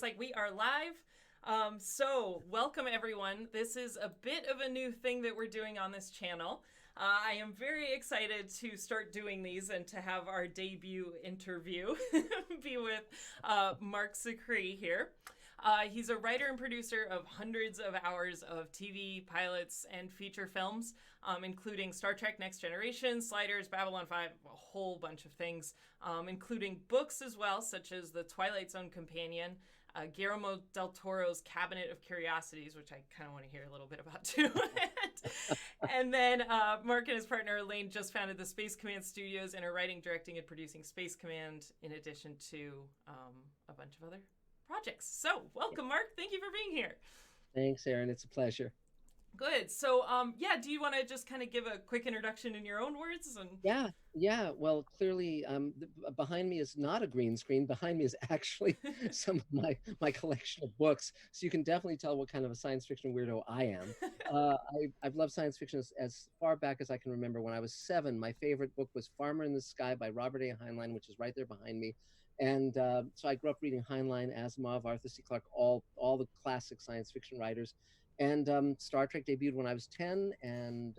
like we are live. So welcome everyone. This is a bit of a new thing that we're doing on this channel. I am very excited to start doing these and to have our debut interview be with Marc Zicree here. He's a writer and producer of hundreds of hours of TV pilots and feature films, including Star Trek Next Generation, Sliders, Babylon 5, a whole bunch of things, including books as well, such as The Twilight Zone Companion, Guillermo del Toro's Cabinet of Curiosities, which I kind of want to hear a little bit about too. And then Marc and his partner Elaine just founded the Space Command Studios and are writing, directing, and producing Space Command in addition to a bunch of other projects. So welcome, Marc. Thank you for being here. Thanks, Erin. It's a pleasure. Good. So, yeah, do you want to just kind of give a quick introduction in your own words? And Yeah. Well, clearly, behind me is not a green screen. Behind me is actually some of my collection of books. So you can definitely tell what kind of a science fiction weirdo I am. I've loved science fiction as far back as I can remember. When I was 7, my favorite book was Farmer in the Sky by Robert A. Heinlein, which is right there behind me. And so I grew up reading Heinlein, Asimov, Arthur C. Clarke, all the classic science fiction writers. And Star Trek debuted when I was 10, and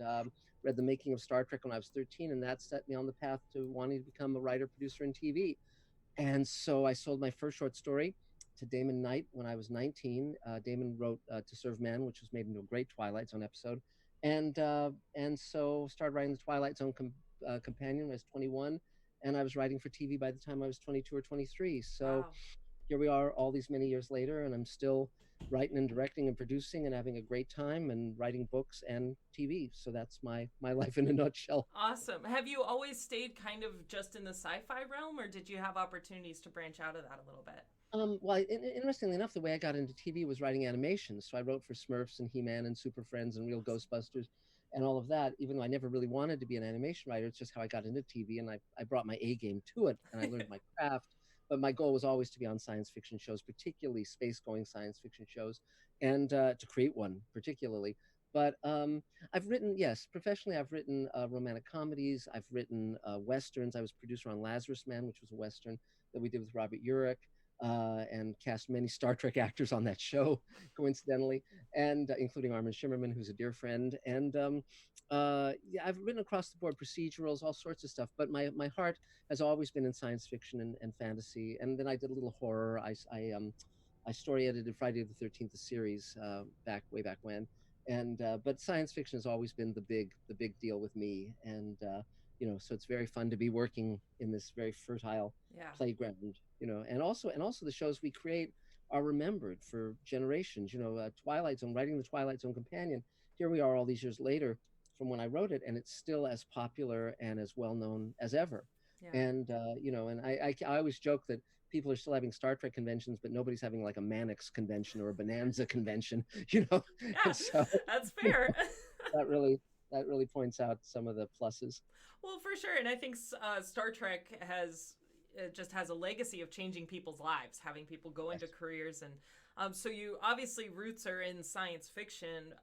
read The Making of Star Trek when I was 13, and that set me on the path to wanting to become a writer, producer in TV. And so I sold my first short story to Damon Knight when I was 19. Damon wrote To Serve Men, which was made into a great Twilight Zone episode. And so started writing the Twilight Zone companion when I was 21, and I was writing for TV by the time I was 22 or 23. So wow. here we are all these many years later, and I'm still writing and directing and producing and having a great time and writing books and TV. So that's my life in a nutshell. Awesome. Have you always stayed kind of just in the sci-fi realm, or did you have opportunities to branch out of that a little bit? Well, interestingly enough, the way I got into TV was writing animation. So I wrote for Smurfs and He-Man and Super Friends and Real Awesome. Ghostbusters and all of that, even though I never really wanted to be an animation writer. It's just how I got into TV, and I brought my A game to it, and I learned my craft. But my goal was always to be on science fiction shows, particularly space-going science fiction shows, and to create one particularly. But I've written, yes, professionally, I've written romantic comedies. I've written westerns. I was producer on Lazarus Man, which was a western that we did with Robert Urich, and cast many Star Trek actors on that show, coincidentally, and including Armin Shimmerman, who's a dear friend. And yeah, I've written across the board procedurals, all sorts of stuff. But my heart has always been in science fiction and fantasy. And then I did a little horror. I story edited Friday the 13th, the series, way back when. And but science fiction has always been the big deal with me. And so it's very fun to be working in this very fertile Yeah. playground. And also the shows we create are remembered for generations. Twilight Zone, writing the Twilight Zone companion. Here we are all these years later from when I wrote it, and it's still as popular and as well known as ever. Yeah. And I always joke that people are still having Star Trek conventions, but nobody's having like a Mannix convention or a Bonanza convention. Yeah. And so That's fair. that really that really points out some of the pluses. Well, for sure. And I think Star Trek has it just has a legacy of changing people's lives, having people go into Yes. careers. And so you obviously roots are in science fiction.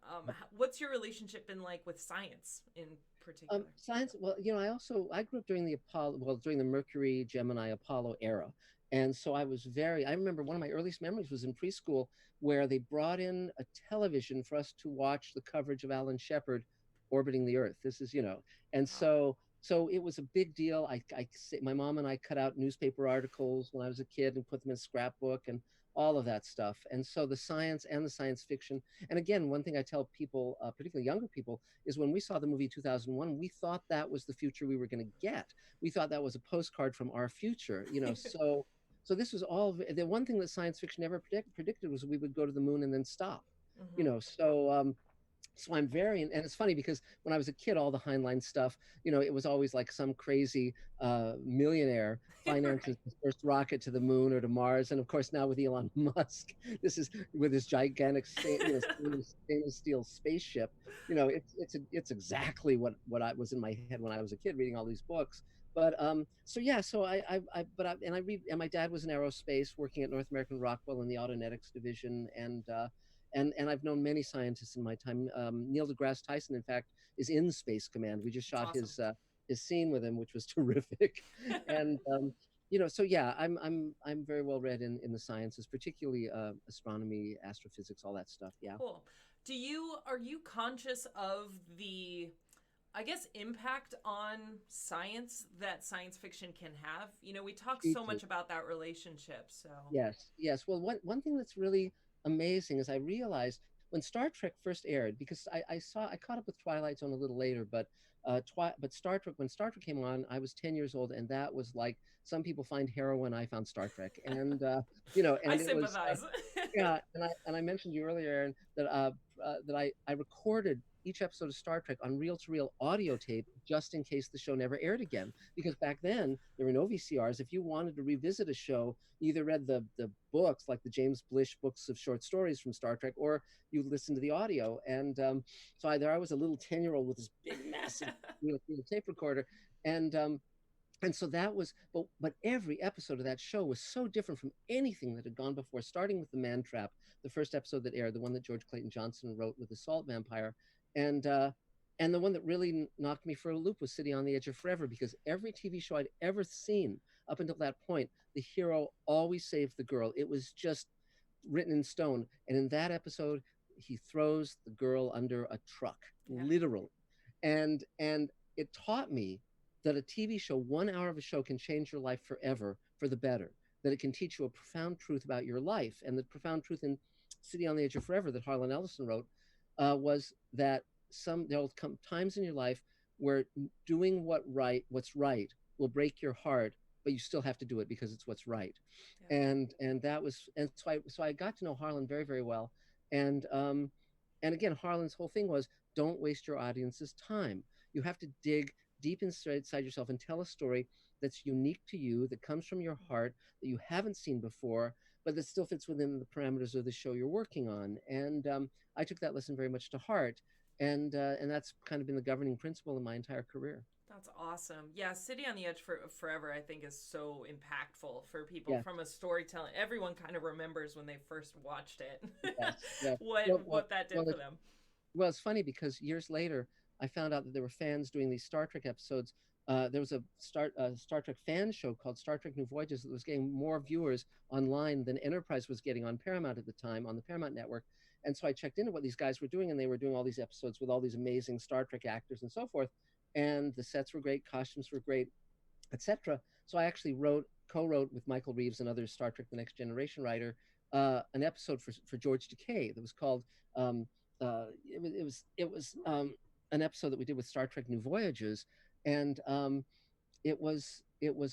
What's your relationship been like with science in particular? Science. Well, I grew up during during the Mercury, Gemini, Apollo era, and so I remember one of my earliest memories was in preschool where they brought in a television for us to watch the coverage of Alan Shepard orbiting the Earth. This is, and Wow. so it was a big deal. My mom and I cut out newspaper articles when I was a kid and put them in scrapbook and all of that stuff. And so the science and the science fiction. And again, one thing I tell people, particularly younger people, is when we saw the movie 2001, we thought that was the future we were going to get. We thought that was a postcard from our future, So this was all the one thing that science fiction never predicted was we would go to the moon and then stop. Hmm. You know, so so I'm very, and it's funny because when I was a kid, all the Heinlein stuff, it was always like some crazy millionaire finances Right. the first rocket to the moon or to Mars. And of course, now with Elon Musk, this is with his gigantic stainless steel spaceship. It's exactly what I was in my head when I was a kid reading all these books. But so yeah, so I read, and my dad was in aerospace working at North American Rockwell in the Autonetics division, and I've known many scientists in my time. Neil deGrasse Tyson, in fact, is in Space Command. We just It's shot awesome. his scene with him, which was terrific. And So yeah, I'm very well read in the sciences, particularly astronomy, astrophysics, all that stuff. Yeah. Cool. Are you conscious of the, I guess, impact on science that science fiction can have? We talk so Hugely. much about that relationship, so. Yes, yes. Well, one thing that's really amazing is I realized when Star Trek first aired, because I caught up with Twilight Zone a little later, but Star Trek, when Star Trek came on, I was 10 years old, and that was like some people find heroin, I found Star Trek, and I and it was sympathize. yeah, and I mentioned to you earlier, Aaron, that I recorded each episode of Star Trek on reel-to-reel audio tape just in case the show never aired again. Because back then there were no VCRs. If you wanted to revisit a show, you either read the books, like the James Blish books of short stories from Star Trek, or you listened to the audio. And so I was a little 10-year-old with this big, massive reel-to-reel tape recorder, and so that was, but every episode of that show was so different from anything that had gone before, starting with the Man Trap, the first episode that aired, the one that George Clayton Johnson wrote with the Salt Vampire, and the one that really knocked me for a loop was City on the Edge of Forever, because every TV show I'd ever seen up until that point, the hero always saved the girl. It was just written in stone. And in that episode, he throws the girl under a truck, Yeah. literally, and it taught me that a TV show, 1 hour of a show, can change your life forever for the better. That it can teach you a profound truth about your life. And the profound truth in City on the Edge of Forever that Harlan Ellison wrote was that there'll come times in your life where doing what's right will break your heart, but you still have to do it because it's what's right. Yeah. And so I got to know Harlan very, very well. And again, Harlan's whole thing was, don't waste your audience's time. You have to dig deep inside yourself and tell a story that's unique to you, that comes from your heart, that you haven't seen before, but that still fits within the parameters of the show you're working on. And I took that lesson very much to heart, and that's kind of been the governing principle in my entire career. That's awesome. Yeah, City on the Edge for Forever, I think, is so impactful for people Yes, from a storytelling. Everyone kind of remembers when they first watched it, yes, yes. what Well, well, what that did well, for it, them. Well, it's funny because years later, I found out that there were fans doing these Star Trek episodes. There was a Star Trek fan show called Star Trek New Voyages that was getting more viewers online than Enterprise was getting on Paramount at the time, on the Paramount network. And so I checked into what these guys were doing, and they were doing all these episodes with all these amazing Star Trek actors and so forth. And the sets were great, costumes were great, etc. So I actually co-wrote with Michael Reeves and other Star Trek: The Next Generation writer an episode for George Takei that was called it was an episode that we did with Star Trek New Voyages, and it was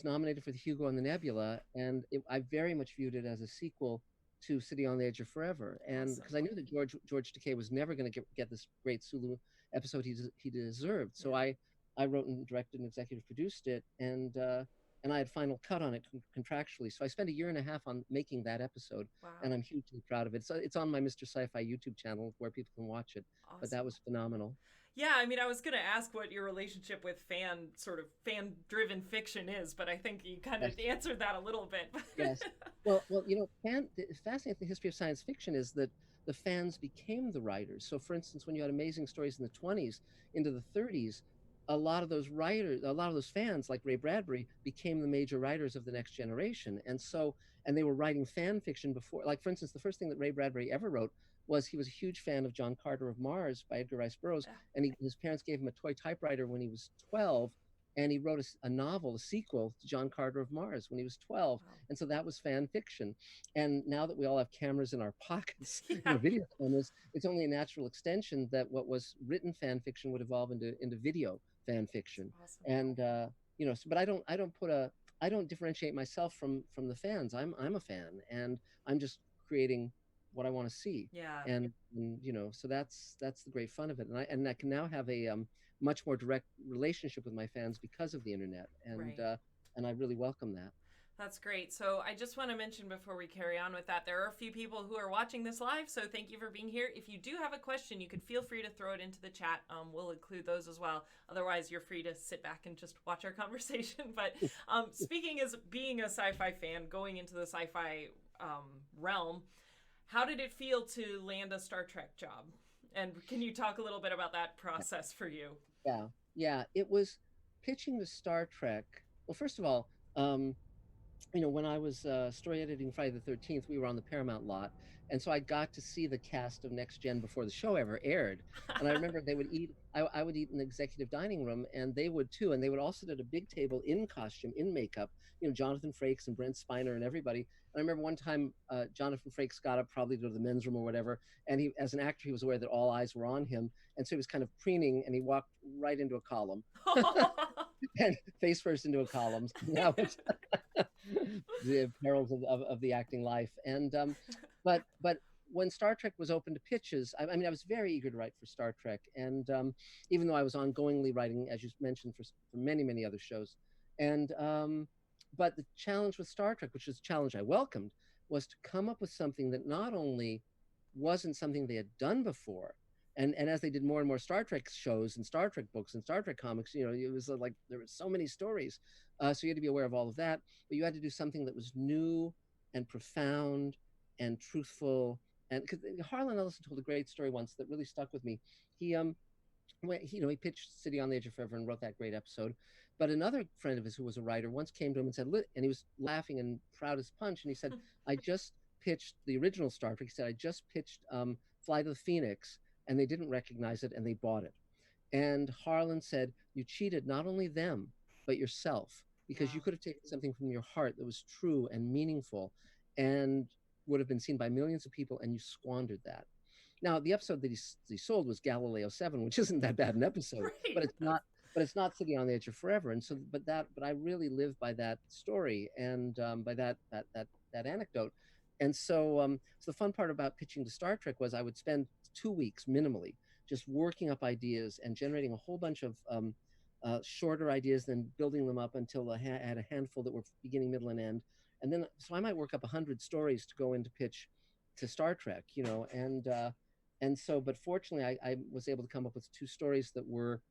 nominated for the Hugo and the Nebula, and I very much viewed it as a sequel to City on the Edge of Forever, and Awesome. because I knew that George Takei was never going to get this great Sulu episode he deserved, so Yeah. I wrote and directed and executive produced it, and I had final cut on it contractually. So I spent a year and a half on making that episode, Wow. and I'm hugely proud of it. So it's on my Mr. Sci-Fi YouTube channel where people can watch it. But that Awesome. was phenomenal. Yeah, I mean, I was going to ask what your relationship with fan driven fiction is, but I think you kind of Yes, answered that a little bit. yes. Well, the fascinating history of science fiction is that the fans became the writers. So, for instance, when you had amazing stories in the 20s into the 30s, a lot of those writers, a lot of those fans, like Ray Bradbury, became the major writers of the next generation. And they were writing fan fiction before. Like, for instance, the first thing that Ray Bradbury ever wrote was he was a huge fan of John Carter of Mars by Edgar Rice Burroughs, Yeah. and his parents gave him a toy typewriter when he was 12, and he wrote a novel, a sequel to John Carter of Mars when he was 12. Wow. And so that was fan fiction. And now that we all have cameras in our pockets, Yeah. video cameras, it's only a natural extension that what was written fan fiction would evolve into video fan fiction. Awesome. And but I don't differentiate myself from the fans. I'm a fan, and I'm just creating what I want to see. Yeah. And so that's the great fun of it. And I can now have a much more direct relationship with my fans because of the internet, Right. and I really welcome that. That's great. So I just want to mention before we carry on with that, there are a few people who are watching this live. So thank you for being here. If you do have a question, you can feel free to throw it into the chat. We'll include those as well. Otherwise, you're free to sit back and just watch our conversation. But speaking as being a sci-fi fan, going into the sci-fi realm, how did it feel to land a Star Trek job? And can you talk a little bit about that process for you? Yeah, yeah. It was pitching to Star Trek. Well, first of all, when I was story editing Friday the 13th, we were on the Paramount lot. And so I got to see the cast of Next Gen before the show ever aired. And I remember they would eat, I would eat in the executive dining room, and they would too. And they would all sit at a big table in costume, in makeup, Jonathan Frakes and Brent Spiner and everybody. And I remember one time Jonathan Frakes got up probably to go to the men's room or whatever. And he, as an actor, he was aware that all eyes were on him. And so he was kind of preening and he walked right into a column and face first into a column. So that was the perils of the acting life. And but when Star Trek was open to pitches, I mean, I was very eager to write for Star Trek, and even though I was ongoingly writing, as you mentioned, for many other shows, and but the challenge with Star Trek, which is a challenge I welcomed, was to come up with something that not only wasn't something they had done before. And as they did more and more Star Trek shows and Star Trek books and Star Trek comics, it was like there were so many stories. So you had to be aware of all of that, but you had to do something that was new and profound and truthful. And because Harlan Ellison told a great story once that really stuck with me. He when he pitched City on the Edge of Forever and wrote that great episode. But another friend of his who was a writer once came to him and said, and he was laughing and proud as punch, and he said, "I just pitched the original Star Trek." He said, "I just pitched Fly to the Phoenix, and they didn't recognize it, and they bought it." And Harlan said, "You cheated not only them, but yourself, because you Wow. could have taken something from your heart that was true and meaningful and would have been seen by millions of people, and you squandered that." Now, the episode that he sold was Galileo 7, which isn't that bad an episode, Right. but it's not City on the Edge of Forever. And so, but I really live by that story and by that anecdote. And so, so the fun part about pitching to Star Trek was I would spend 2 weeks minimally just working up ideas and generating a whole bunch of shorter ideas, then building them up until I had a handful that were beginning, middle, and end. And then, so I might work up 100 stories to go into pitch to Star Trek, and so, but fortunately, I was able to come up with two stories that were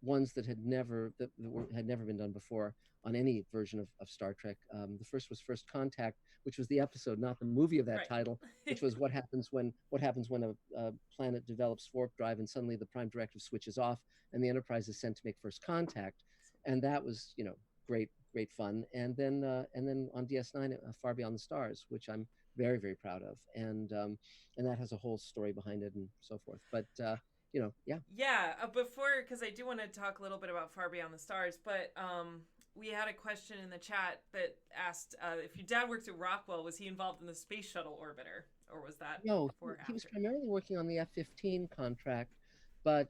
ones that had never been done before on any version of Star Trek. The first was First Contact, which was the episode, not the movie of that title, Right. which was what happens when a planet develops warp drive and suddenly the Prime Directive switches off and the Enterprise is sent to make first contact, and that was great fun. And then on DS9, Far Beyond the Stars, which I'm very proud of, and that has a whole story behind it and so forth. But yeah. Yeah, before, because I do want to talk a little bit about Far Beyond the Stars, but we had a question in the chat that asked if your dad worked at Rockwell, was he involved in the space shuttle orbiter, or was that No, before or he was after? primarily working on the F-15 contract, but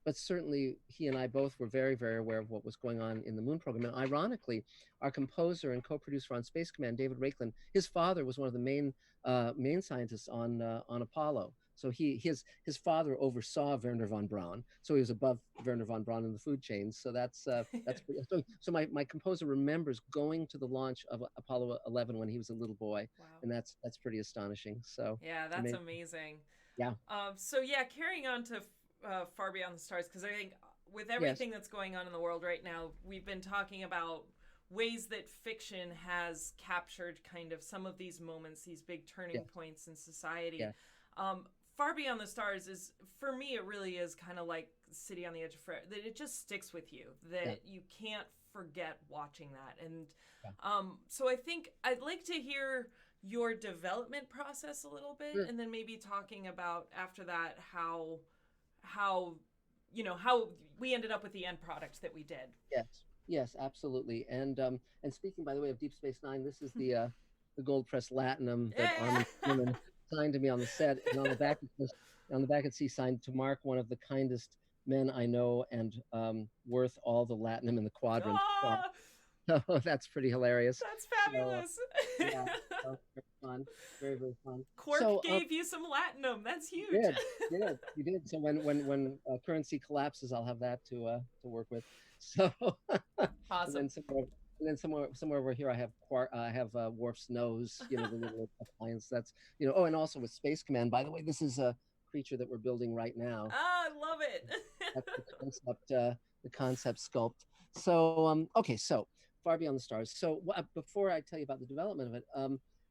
but certainly he and I both were very aware of what was going on in the moon program. And ironically, our composer and co-producer on Space Command, David Raiklen, his father was one of the main scientists on Apollo. So his father oversaw Werner von Braun, so he was above Werner von Braun in the food chain. So that's pretty, so my composer remembers going to the launch of Apollo 11 when he was a little boy, Wow. and that's pretty astonishing. So Yeah, I that's mean, amazing. yeah, So yeah, carrying on to Far Beyond the Stars, because I think with yes, everything that's going on in the world right now, we've been talking about ways that fiction has captured kind of some of these moments, these big turning yes, points in society. yeah, Far Beyond the Stars is, for me, it really is kind of like City on the Edge of Forever. That it just sticks with you. yeah, That you can't forget watching that. And yeah. so I think I'd like to hear your development process a little bit, Sure. and then maybe talking about after that how how we ended up with the end product that we did. Yes, yes, absolutely. And speaking, by the way, of Deep Space Nine, this is the gold press latinum that Yeah. Armin Newman signed to me on the set, and on the back it says signed to Mark, one of the kindest men I know, and worth all the latinum in the quadrant. Oh, So that's pretty hilarious. that's So fabulous. yeah, so very fun, very fun. Quark So gave you some latinum. That's you huge. did, you did. So when currency collapses, I'll have that to work with. So and Awesome. then somewhere over here, I have Worf's nose, the little appliance. That's Oh, and also with Space Command. By the way, this is a creature that we're building right now. Ah, I love it. That's the concept sculpt. So okay, so Far Beyond the Stars. So before I tell you about the development of it,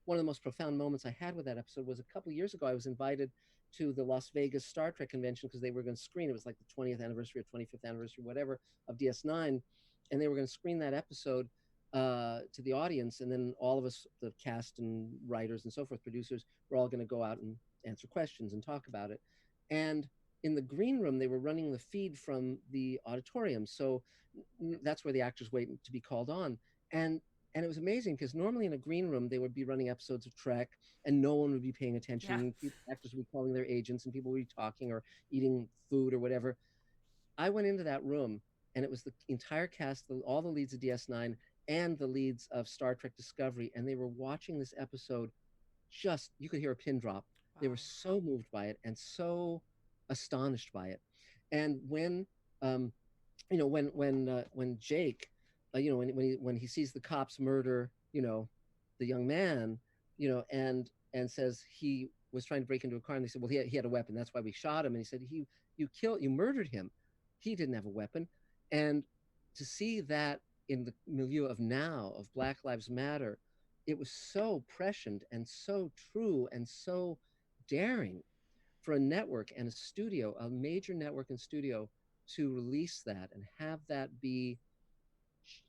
one of the most profound moments I had with that episode was a couple of years ago. I was invited to the Las Vegas Star Trek convention because they were going to screen. It was like the 20th anniversary or 25th anniversary, whatever, of DS9, and they were going to screen that episode. to the audience, and then all of us, the cast and writers and so forth, producers, we're all going to go out and answer questions and talk about it. And in the green room, they were running the feed from the auditorium, so that's where the actors wait to be called on. And and it was amazing because normally in a green room they would be running episodes of Trek and no one would be paying Yeah. attention. Actors would be calling their agents and people would be talking or eating food or whatever. I went into that room and it was the entire cast, all the leads of DS9 and the leads of Star Trek Discovery, and they were watching this episode. Just you could hear a pin drop. They were Wow. so moved by it and so astonished by it. And um, when Jake, when he sees the cops murder, the young man, and says he was trying to break into a car, and they said, well, he had a weapon, that's why we shot him, and he said, you murdered him, he didn't have a weapon. And to see that in the milieu of now, of Black Lives Matter, it was so prescient and so true and so daring for a network and a studio, a major network and studio, to release that and have that be,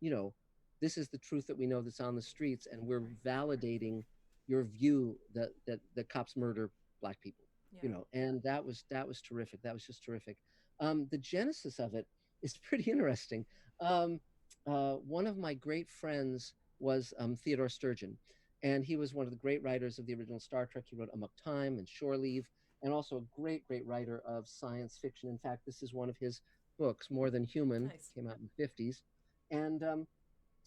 you know, this is the truth that we know that's on the streets, and we're Right. validating your view that cops murder black people, Yeah. and that was terrific. That was just terrific. The genesis of it is pretty interesting. Um, one of my great friends was Theodore Sturgeon, and he was one of the great writers of the original Star Trek. He wrote Amok Time and Shore Leave, and also a great writer of science fiction. In fact, this is one of his books, More Than Human, Nice. came out in the 50s. And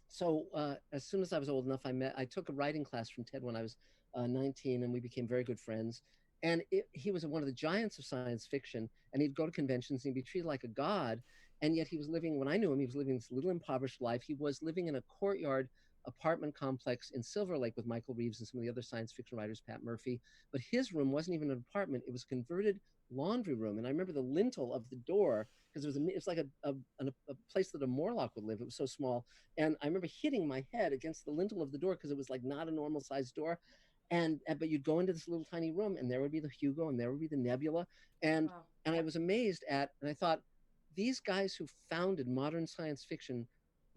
so as soon as I was old enough, I took a writing class from Ted when I was 19, and we became very good friends. And he was one of the giants of science fiction, and he'd go to conventions and he'd be treated like a god. And yet he was living, when I knew him, he was living this little impoverished life. He was living in a courtyard apartment complex in Silver Lake with Michael Reeves and some of the other science fiction writers, Pat Murphy. But his room wasn't even an apartment; it was a converted laundry room. And I remember the lintel of the door, because it's like a place that a Morlock would live. It was so small, and I remember hitting my head against the lintel of the door because it was like not a normal sized door. And but you'd go into this little tiny room, and there would be the Hugo, and there would be the Nebula, and Wow. and I was amazed at, and I thought, these guys who founded modern science fiction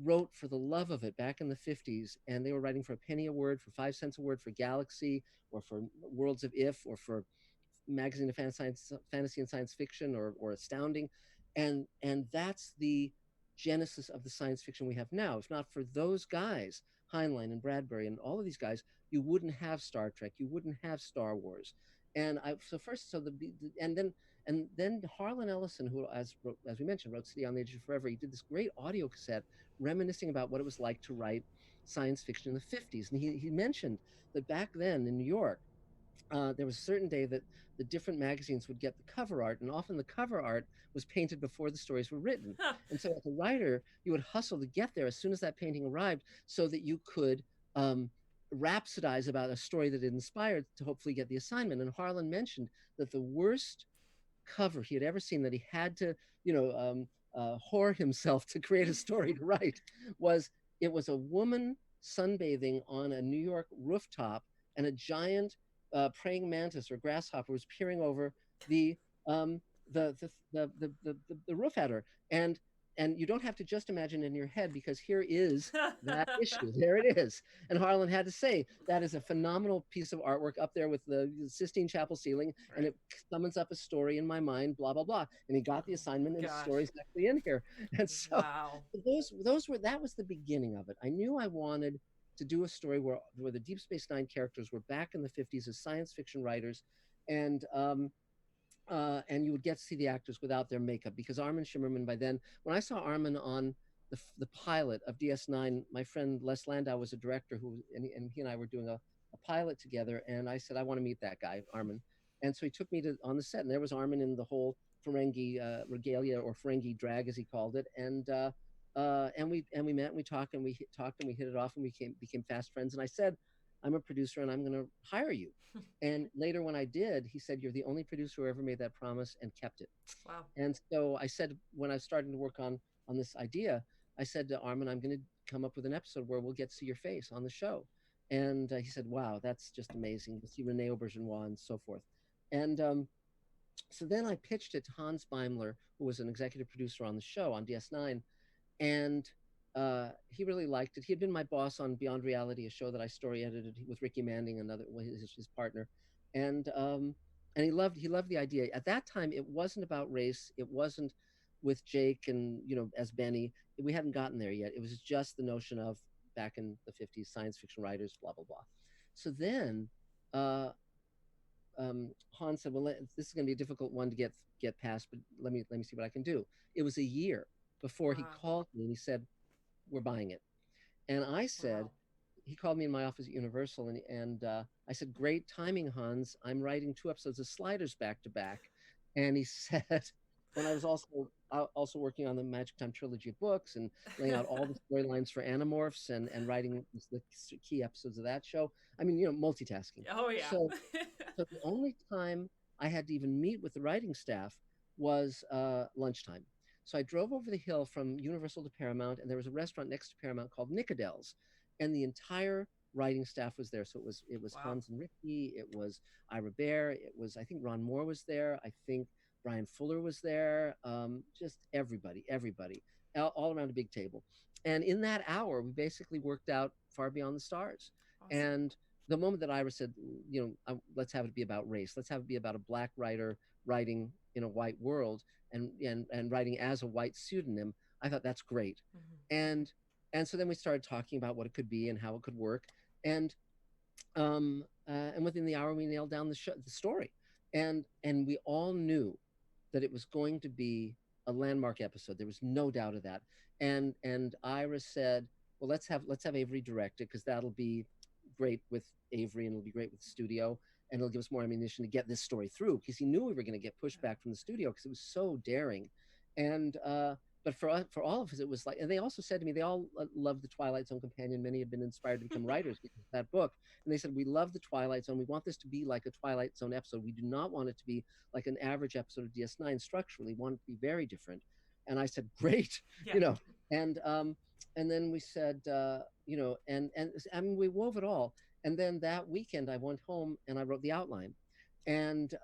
wrote for the love of it back in the 50s, and they were writing for a penny a word, for 5 cents a word, for Galaxy, or for Worlds of If, or for magazine of fantasy and science fiction, or Astounding, and that's the genesis of the science fiction we have now. If not for those guys, Heinlein and Bradbury and all of these guys, you wouldn't have Star Trek, you wouldn't have Star Wars. And I so first so the and then Harlan Ellison, who as we mentioned wrote City on the Edge of Forever, he did this great audio cassette reminiscing about what it was like to write science fiction in the 50s. And he mentioned that back then in New York, there was a certain day that the different magazines would get the cover art, and often the cover art was painted before the stories were written. And so, as a writer, you would hustle to get there as soon as that painting arrived, so that you could um, rhapsodize about a story that it inspired to hopefully get the assignment. And Harlan mentioned that the worst cover he had ever seen, that he had to, whore himself to create a story to write, was it was a woman sunbathing on a New York rooftop, and a giant praying mantis or grasshopper was peering over the um, the roof at her. And you don't have to just imagine in your head, because here is that issue. There it is. And Harlan had to say that is a phenomenal piece of artwork up there with the Sistine Chapel ceiling, and Right. it summons up a story in my mind, blah blah blah. And he got the Oh assignment, and the gosh. story's actually in here. And so Wow. those were that was the beginning of it. I knew I wanted to do a story where the Deep Space Nine characters were back in the 50s as science fiction writers, and and you would get to see the actors without their makeup, because Armin Shimmerman, by then, when I saw Armin on the pilot of DS9, my friend Les Landau was a director and he and I were doing a pilot together, and I said, I want to meet that guy, Armin. And so he took me to on the set, and there was Armin in the whole Ferengi regalia, or Ferengi drag as he called it, and we met and we talked and talked and we hit it off, and we became fast friends. And I said, I'm a producer and I'm going to hire you. And later, when I did, he said, you're the only producer who ever made that promise and kept it. Wow. And so I said, when I was starting to work on this idea, I said to Armin, I'm going to come up with an episode where we'll get to see your face on the show. And he said, wow, that's just amazing to see Rene Aubergenois and so forth. And so then I pitched it to Hans Beimler, who was an executive producer on the show on DS9. And he really liked it. He had been my boss on Beyond Reality, a show that I story edited with Ricky Manning, another his partner, and um, and he loved the idea. At that time, it wasn't about race. It wasn't with Jake and as Benny. We hadn't gotten there yet. It was just the notion of back in the '50s, science fiction writers, blah blah blah. So then. Uh, Hans said, "Well, this is going to be a difficult one to get past, but let me see what I can do." It was a year before he Wow. called me and he said, "We're buying it." And I said, Wow. he called me in my office at Universal, and I said, "Great timing, Hans. I'm writing 2 episodes of Sliders back to back." And he said, when I was also working on the Magic Time trilogy of books and laying out all the storylines for Animorphs and writing the key episodes of that show. I mean, multitasking. Oh yeah. So so the only time I had to even meet with the writing staff was lunchtime. So I drove over the hill from Universal to Paramount, and there was a restaurant next to Paramount called Nicodell's, and the entire writing staff was there. So it was Wow. Hans and Ricky, it was Ira Bear, it was I think Ron Moore was there, I think Brian Fuller was there, just everybody, all around a big table. And in that hour, we basically worked out Far Beyond the Stars. Awesome. And the moment that Ira said, let's have it be about race, let's have it be about a black writer writing in a white world and writing as a white pseudonym, I thought that's great. Hmm. And so then we started talking about what it could be and how it could work. And within the hour we nailed down the story, and we all knew that it was going to be a landmark episode. There was no doubt of that. And Ira said, "Well, let's have Avery direct it because that'll be great with Avery and it'll be great with the studio and it'll give us more ammunition to get this story through." Because he knew we were going to get pushback from the studio because it was so daring. And but for all of us, it was like, and they also said to me, they all loved the Twilight Zone companion. Many have been inspired to become writers because of that book. And they said, "We love the Twilight Zone. We want this to be like a Twilight Zone episode. We do not want it to be like an average episode of DS9 structurally. We want it to be very different." And I said, "Great," Yeah. you know. And then we said, and I mean, we wove it all. And then that weekend, I went home and I wrote the outline, and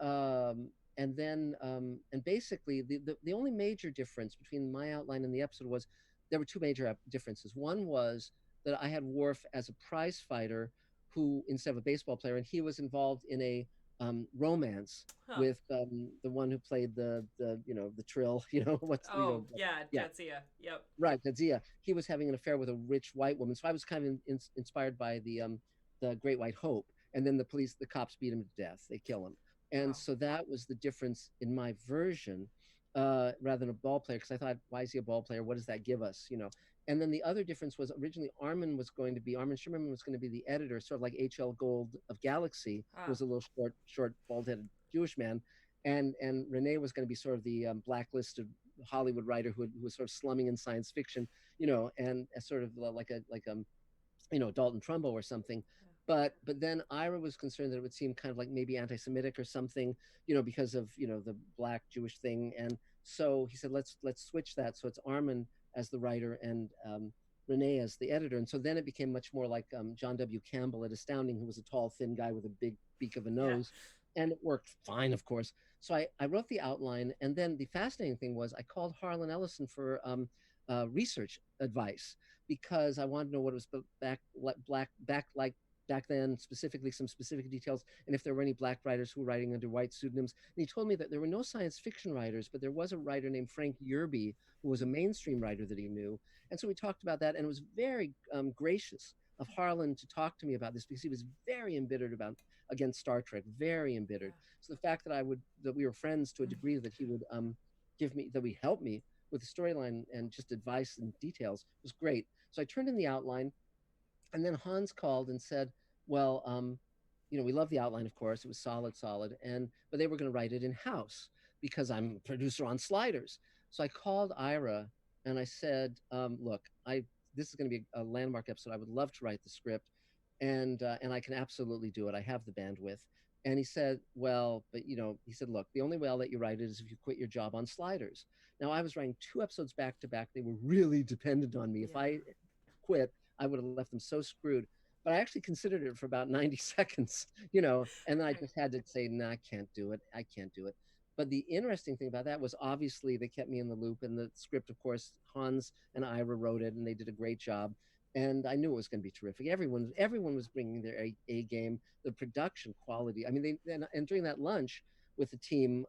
and basically the only major difference between my outline and the episode was there were two major differences. One was that I had Worf as a prize fighter who instead of a baseball player, and he was involved in a romance Huh. with the one who played the Trill. What's Oh yeah, yeah, Jetsia. Yep. right, Jadzia. He was having an affair with a rich white woman. So I was kind of inspired by the Great White Hope. And then the cops beat him to death. They kill him. And Wow. so that was the difference in my version, rather than a ball player. Because I thought, why is he a ball player? What does that give us? And then the other difference was originally Armin Shimmerman was going to be the editor, sort of like H.L. Gold of Galaxy, who Ah. was a little short, bald-headed Jewish man, and Renee was going to be sort of the blacklisted Hollywood writer who was sort of slumming in science fiction, and sort of like Dalton Trumbo or something. But then Ira was concerned that it would seem kind of like maybe anti-Semitic or something, because of the black Jewish thing, and so he said let's switch that so it's Armin as the writer and Renee as the editor, and so then it became much more like John W. Campbell at Astounding, who was a tall, thin guy with a big beak of a Yeah. nose, and it worked fine, of course. So I wrote the outline, and then the fascinating thing was I called Harlan Ellison for research advice because I wanted to know what it was back back then, specifically some specific details, and if there were any black writers who were writing under white pseudonyms. And he told me that there were no science fiction writers, but there was a writer named Frank Yerby who was a mainstream writer that he knew. And so we talked about that, and it was very gracious of Harlan to talk to me about this because he was very embittered against Star Trek, very embittered. So the fact that we were friends to a degree that he would that we helped me with the storyline and just advice and details was great. So I turned in the outline, and then Hans called and said, "Well, we love the outline, of course. It was solid, and but they were going to write it in house because I'm a producer on Sliders." So I called Ira and I said, "Look, I this is going to be a landmark episode. I would love to write the script, and I can absolutely do it. I have the bandwidth." And he said, "Well, but he said, look, the only way I'll let you write it is if you quit your job on Sliders." Now I was writing 2 episodes back to back. They were really dependent on me. If Yeah. I quit, I would have left them so screwed. But I actually considered it for about 90 seconds, and then I just had to say, "No, I can't do it. I can't do it." But the interesting thing about that was obviously they kept me in the loop, and the script, of course, Hans and Ira wrote it, and they did a great job. And I knew it was going to be terrific. Everyone was bringing their A game. The production quality. I mean, and during that lunch with the team,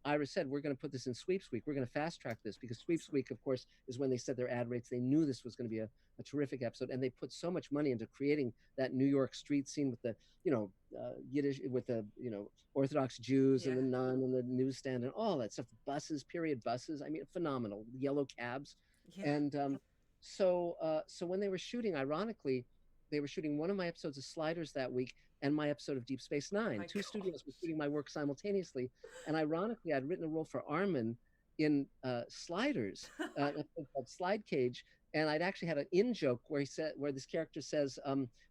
Ira said, "We're going to put this in Sweeps Week. We're going to fast track this because Sweeps Awesome. Week, of course, is when they set their ad rates. They knew this was going to be a terrific episode, and they put so much money into creating that New York street scene with the Yiddish, with the Orthodox Jews Yeah. and the nun and the newsstand and all that stuff. Buses, period buses. I mean, phenomenal. Yellow cabs, Yeah. and so when they were shooting, ironically, they were shooting one of my episodes of Sliders that week and my episode of Deep Space Oh Nine. my Two studios were gosh. shooting my work simultaneously, and ironically, I'd written a role for Armin in Sliders, an episode called Slide Cage, and I'd actually had an in joke where this character says,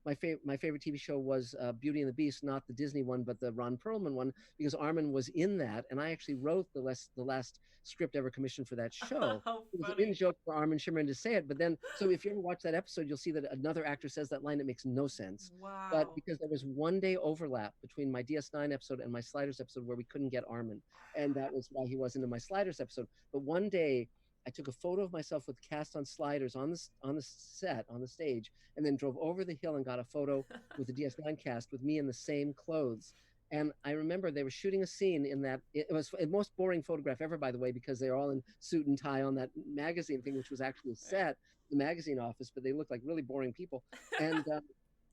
my favorite TV show was Beauty and the Beast, not the Disney one, but the Ron Perlman one, because Armin was in that, and I actually wrote the last script ever commissioned for that show. How It was an in funny. joke for Armin Shimmerman to say it, but then, so if you ever watch that episode, you'll see that another actor says that line that makes no sense. But Wow. because there was one day overlap between my DS9 episode and my Sliders episode where we couldn't get Armin, and that was why he wasn't in my Sliders episode. But one day, I took a photo of myself with cast on Sliders on the set on the stage, and then drove over the hill and got a photo with the DS9 cast with me in the same clothes. And I remember they were shooting a scene in that it was the most boring photograph ever, by the way, because they're all in suit and tie on that magazine thing, which was actually a Right. set, the magazine office, but they looked like really boring people. And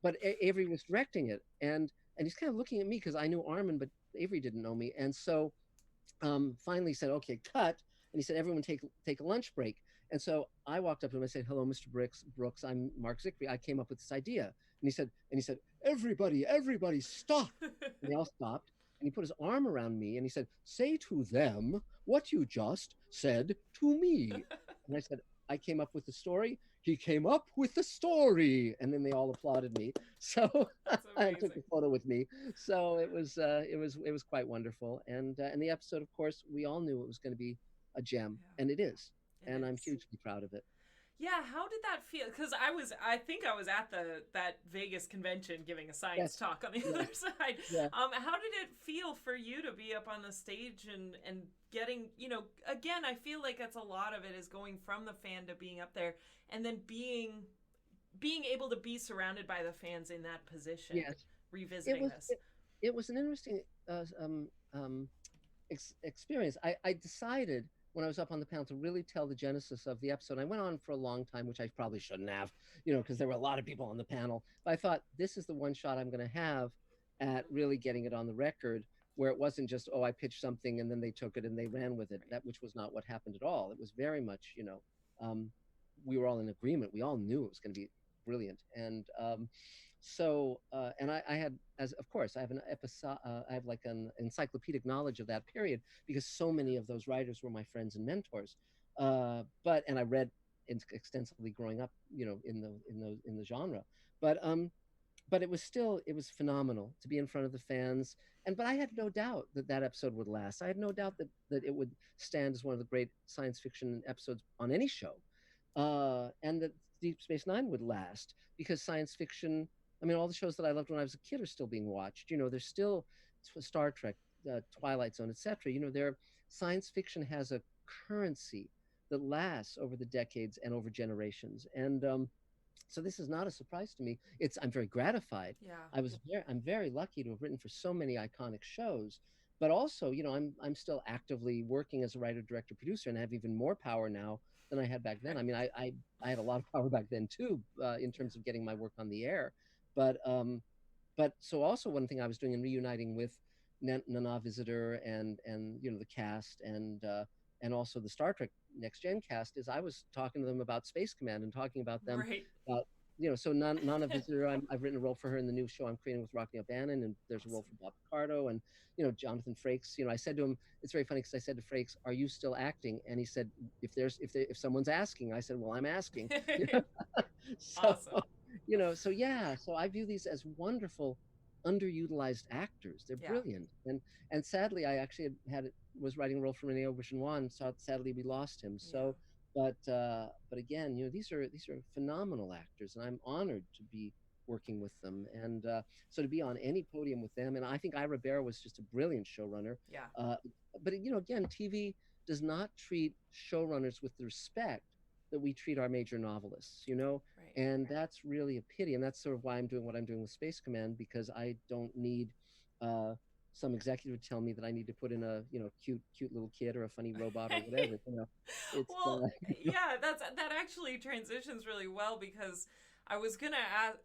but Avery was directing it, and he's kind of looking at me because I knew Armin, but Avery didn't know me, and so finally said, "Okay, cut." And he said, "Everyone take a lunch break." And so I walked up to him. I said, "Hello, Mr. Brooks. I'm Marc Zicree. I came up with this idea." And he said, "Everybody, stop!" And they all stopped. And he put his arm around me and he said, "Say to them what you just said to me." And I said, "I came up with the story." He came up with the story, and then they all applauded me. So That's I took amazing. a photo with me. So it was quite wonderful. And the episode, of course, we all knew it was going to be a gem, and it is. Yeah, And it I'm is. hugely proud of it. Yeah, how did that feel? Because I think I was at that Vegas convention giving a science Yes, talk on the yeah, other side. yeah, How did it feel for you to be up on the stage and getting, again, I feel like that's a lot of it is going from the fan to being up there and then being able to be surrounded by the fans in that position, yes. It revisiting was this. it, it was an interesting experience. I decided when I was up on the panel to really tell the genesis of the episode. I went on for a long time, which I probably shouldn't have, because there were a lot of people on the panel. But I thought this is the one shot I'm going to have at really getting it on the record, where it wasn't just, oh, I pitched something and then they took it and they ran with it. Right. That which was not what happened at all. It was very much, um, we were all in agreement. We all knew it was going to be brilliant, and I had, as of course, I have an episode, I have like an encyclopedic knowledge of that period because so many of those writers were my friends and mentors. And I read extensively growing up, in the genre. But it was phenomenal to be in front of the fans. But I had no doubt that that episode would last. I had no doubt that it would stand as one of the great science fiction episodes on any show, and that Deep Space Nine would last because science fiction. I mean, all the shows that I loved when I was a kid are still being watched. There's still Star Trek, Twilight Zone, etc. Science fiction has a currency that lasts over the decades and over generations. And so this is not a surprise to me. I'm very gratified. Yeah. I'm very lucky to have written for so many iconic shows, but also, I'm still actively working as a writer, director, producer, and I have even more power now than I had back then. Right. I mean, I had a lot of power back then too, in Yeah. terms of getting my work on the air. But so also one thing I was doing in reuniting with Nana Visitor and the cast and also the Star Trek Next Gen cast is I was talking to them about Space Command and talking about them Right. about so Nana Visitor, I've written a role for her in the new show I'm creating with Rocky O'Bannon, and there's a role Awesome. for Bob Picardo, and Jonathan Frakes. I said to him, it's very funny because I said to Frakes, "Are you still acting?" And he said, "If someone's asking," I said, "Well, I'm asking." So Awesome. so yeah, so I view these as wonderful underutilized actors. They're Yeah. brilliant, and sadly I actually was writing a role for Rene Auberjonois, so sadly we lost him. Yeah. But again, these are phenomenal actors, and I'm honored to be working with them. And so to be on any podium with them, and I think Ira Bear was just a brilliant showrunner. Yeah. Uh, but again, TV does not treat showrunners with the respect that we treat our major novelists, Right. and that's really a pity. And that's sort of why I'm doing what I'm doing with Space Command, because I don't need uh, some executive to tell me that I need to put in a cute little kid or a funny robot or whatever. It's Well, yeah, that actually transitions really well because I was gonna ask.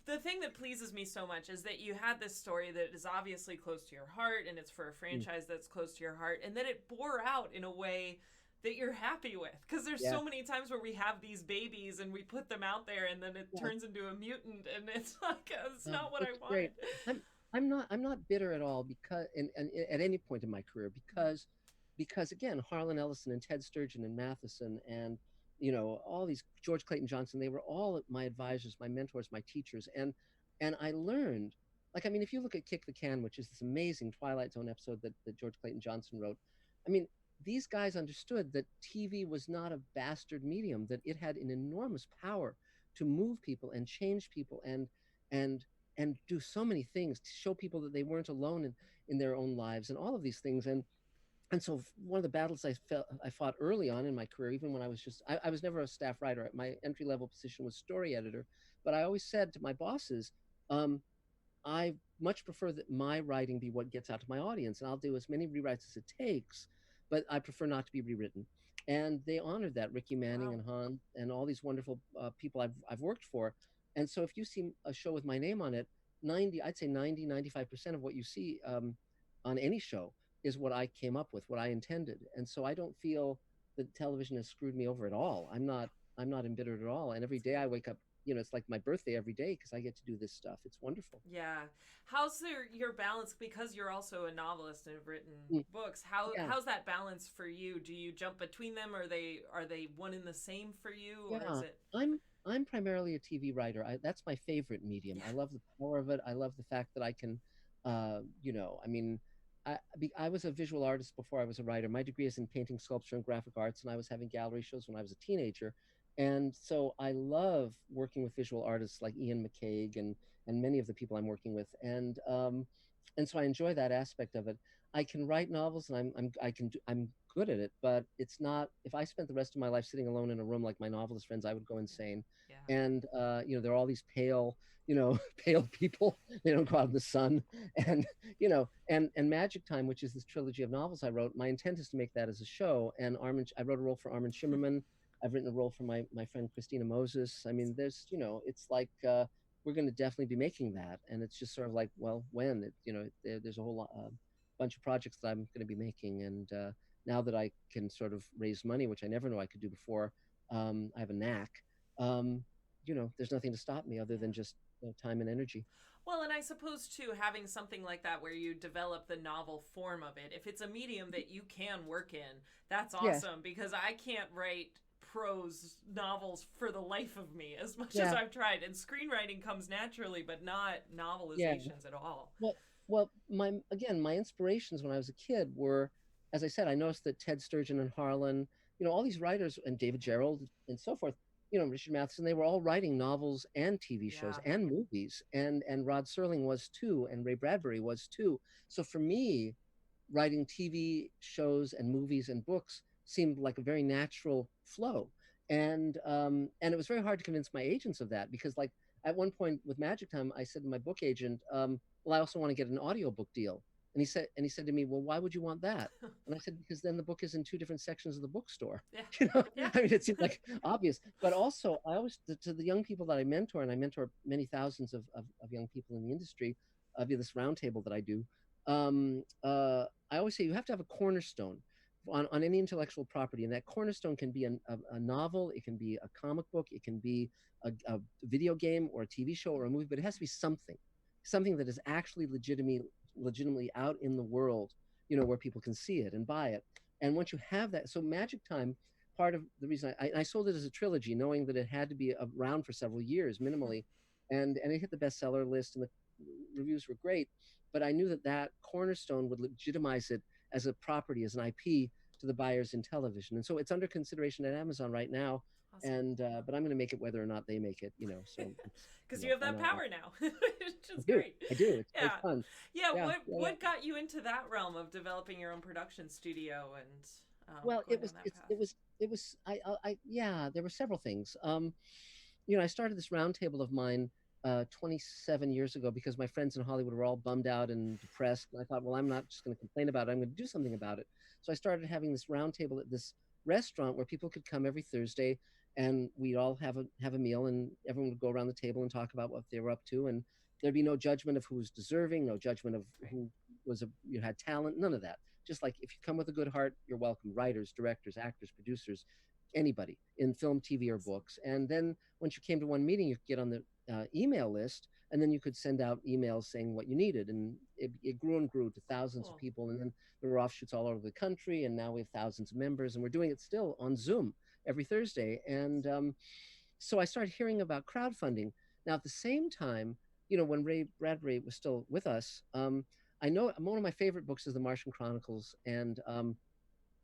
The thing that pleases me so much is that you had this story that is obviously close to your heart, and it's for a franchise that's close to your heart, and that it bore out in a way that you're happy with. Because there's yeah, so many times where we have these babies and we put them out there, and then it yeah. turns into a mutant, and it's like it's not what I It's wanted. great. I'm I'm not bitter at all, because and at any point in my career, because again, Harlan Ellison and Ted Sturgeon and Matheson and all these, George Clayton Johnson, they were all my advisors, my mentors, my teachers. And I learned, like, I mean, if you look at Kick the Can, which is this amazing Twilight Zone episode that George Clayton Johnson wrote, I mean, these guys understood that TV was not a bastard medium, that it had an enormous power to move people and change people and and do so many things to show people that they weren't alone in their own lives and all of these things. And so one of the battles I fought early on in my career, even when I was never a staff writer. My entry level position was story editor, but I always said to my bosses, um, I much prefer that my writing be what gets out to my audience, and I'll do as many rewrites as it takes, but I prefer not to be rewritten. And they honored that, Ricky Manning Wow. and Han and all these wonderful people I've worked for. And so if you see a show with my name on it, I'd say 90, 95% of what you see on any show is what I came up with, what I intended. And so I don't feel that television has screwed me over at all. I'm not embittered at all. And every That's day I good. wake up, it's like my birthday every day because I get to do this stuff. It's wonderful. Yeah. How's your balance, because you're also a novelist and have written Mm, books? yeah, How's that balance for you? Do you jump between them? Are they one and the same for you, or is yeah. it? I'm primarily a TV writer. That's my favorite medium. Yeah. I love the power of it. I love the fact that I can, I mean, I was a visual artist before I was a writer. My degree is in painting, sculpture, and graphic arts, and I was having gallery shows when I was a teenager. And so I love working with visual artists like Ian McCaig and many of the people I'm working with. And so I enjoy that aspect of it. I can write novels, and I'm good at it, but it's not. If I spent the rest of my life sitting alone in a room like my novelist friends, I would go insane. Yeah. And there are all these pale, pale people. They don't go out in the sun, and and Magic Time, which is this trilogy of novels I wrote. My intent is to make that as a show. And I wrote a role for Armin Shimmerman. I've written a role for my friend Christina Moses. I mean, it's like we're going to definitely be making that, and it's just sort of like, well, when there's a whole lot, bunch of projects that I'm going to be making. And now that I can sort of raise money, which I never know I could do before, I have a knack. Um, there's nothing to stop me other Yeah. than just time and energy. Well, and I suppose too, having something like that where you develop the novel form of it, if it's a medium that you can work in, that's Yeah, awesome, because I can't write prose novels for the life of me as much as yeah, I've tried. And screenwriting comes naturally, but not yeah. novelizations at all. My inspirations when I was a kid were, as I said, I noticed that Ted Sturgeon and Harlan, all these writers, and David Gerrold and so forth, Richard Matheson, they were all writing novels and TV shows Yeah. and movies, and Rod Serling was too, and Ray Bradbury was too. So for me, writing TV shows and movies and books seemed like a very natural flow. And it was very hard to convince my agents of that, because like at one point with Magic Time, I said to my book agent, well, I also want to get an audiobook deal. And he said to me, well, why would you want that? And I said, because then the book is in two different sections of the bookstore. Yeah. You know, Yeah. I mean, it seemed like obvious. But also, I always, to the young people that I mentor, and I mentor many thousands of young people in the industry, via this roundtable that I do, I always say you have to have a cornerstone on any intellectual property. And that cornerstone can be a novel, it can be a comic book, it can be a video game or a TV show or a movie, but it has to be something that is actually legitimately out in the world, where people can see it and buy it. And once you have that, so Magic Time, part of the reason I sold it as a trilogy, knowing that it had to be around for several years minimally, and it hit the bestseller list, and the reviews were great. But I knew that that cornerstone would legitimize it as a property, as an IP to the buyers in television. And so it's under consideration at Amazon right now. Awesome. but I'm going to make it whether or not they make it, so it's, Because you have why that not? power now, which I is do. great. I do. It's great Yeah. fun. Yeah. Yeah. What Yeah. Yeah. what got you into that realm of developing your own production studio and Well, going down that path? yeah, there were several things. I started this roundtable of mine 27 years ago because my friends in Hollywood were all bummed out and depressed. And I thought, well, I'm not just going to complain about it. I'm going to do something about it. So I started having this roundtable at this restaurant where people could come every Thursday, and we'd all have a meal, and everyone would go around the table and talk about what they were up to, and there'd be no judgment of who was deserving, no judgment of Right. who you had talent, none of that. Just like if you come with a good heart, you're welcome. Writers, directors, actors, producers, anybody in film, TV, or Awesome. books. And then once you came to one meeting, you could get on the email list, and then you could send out emails saying what you needed. And it grew and grew to thousands of Cool. people. And then there were offshoots all over the country, and now we have thousands of members, and we're doing it still on Zoom every Thursday. And so I started hearing about crowdfunding. Now, at the same time, when Ray Bradbury was still with us, I know one of my favorite books is The Martian Chronicles, and